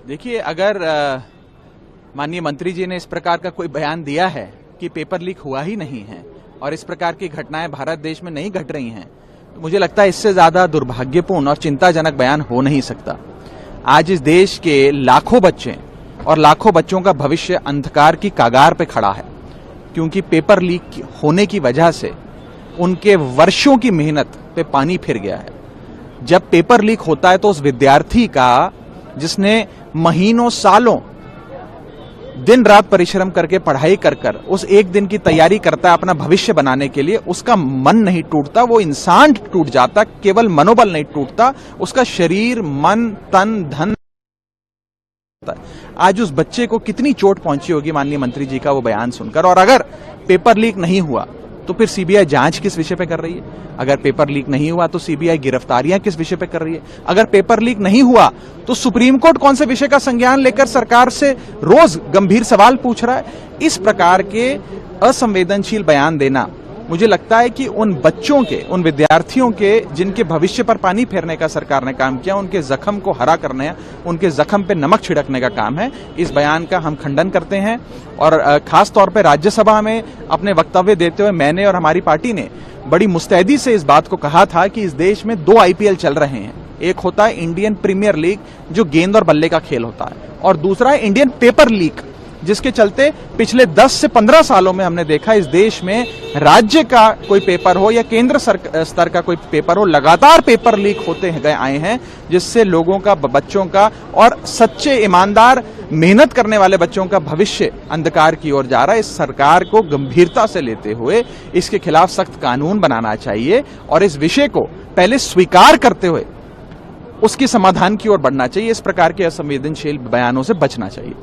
देखिए, अगर माननीय मंत्री जी ने इस प्रकार का कोई बयान दिया है कि पेपर लीक हुआ ही नहीं है और इस प्रकार की घटनाएं भारत देश में नहीं घट रही हैं, तो मुझे लगता है इससे ज्यादा दुर्भाग्यपूर्ण और चिंताजनक बयान हो नहीं सकता। आज इस देश के लाखों बच्चे और लाखों बच्चों का भविष्य अंधकार की कगार पे खड़ा है, क्योंकि पेपर लीक होने की वजह से उनके वर्षों की मेहनत पे पानी फिर गया है। जब पेपर लीक होता है तो उस विद्यार्थी का, जिसने महीनों सालों दिन रात परिश्रम करके पढ़ाई कर उस एक दिन की तैयारी करता है अपना भविष्य बनाने के लिए, उसका मन नहीं टूटता, वो इंसान टूट जाता। केवल मनोबल नहीं टूटता, उसका शरीर, मन, तन, धन। आज उस बच्चे को कितनी चोट पहुंची होगी माननीय मंत्री जी का वो बयान सुनकर। और अगर पेपर लीक नहीं हुआ तो फिर सीबीआई जांच किस विषय पे कर रही है? अगर पेपर लीक नहीं हुआ तो सीबीआई गिरफ्तारियां किस विषय पे कर रही है? अगर पेपर लीक नहीं हुआ तो सुप्रीम कोर्ट कौन से विषय का संज्ञान लेकर सरकार से रोज गंभीर सवाल पूछ रहा है? इस प्रकार के असंवेदनशील बयान देना, मुझे लगता है कि उन बच्चों के, उन विद्यार्थियों के जिनके भविष्य पर पानी फेरने का सरकार ने काम किया, उनके जख्म को हरा करने, उनके जख्म पे नमक छिड़कने का काम है। इस बयान का हम खंडन करते हैं और खास तौर पे राज्यसभा में अपने वक्तव्य देते हुए मैंने और हमारी पार्टी ने बड़ी मुस्तैदी से इस बात को कहा था कि इस देश में 2 आईपीएल चल रहे हैं। एक होता है इंडियन प्रीमियर लीग, जो गेंद और बल्ले का खेल होता है, और दूसरा है इंडियन पेपर लीग, जिसके चलते पिछले 10 से 15 सालों में हमने देखा इस देश में राज्य का कोई पेपर हो या केंद्र स्तर का कोई पेपर हो, लगातार पेपर लीक होते गए आए हैं, जिससे लोगों का, बच्चों का और सच्चे ईमानदार मेहनत करने वाले बच्चों का भविष्य अंधकार की ओर जा रहा है। इस सरकार को गंभीरता से लेते हुए इसके खिलाफ सख्त कानून बनाना चाहिए और इस विषय को पहले स्वीकार करते हुए उसकी समाधान की ओर बढ़ना चाहिए। इस प्रकार के असंवेदनशील बयानों से बचना चाहिए।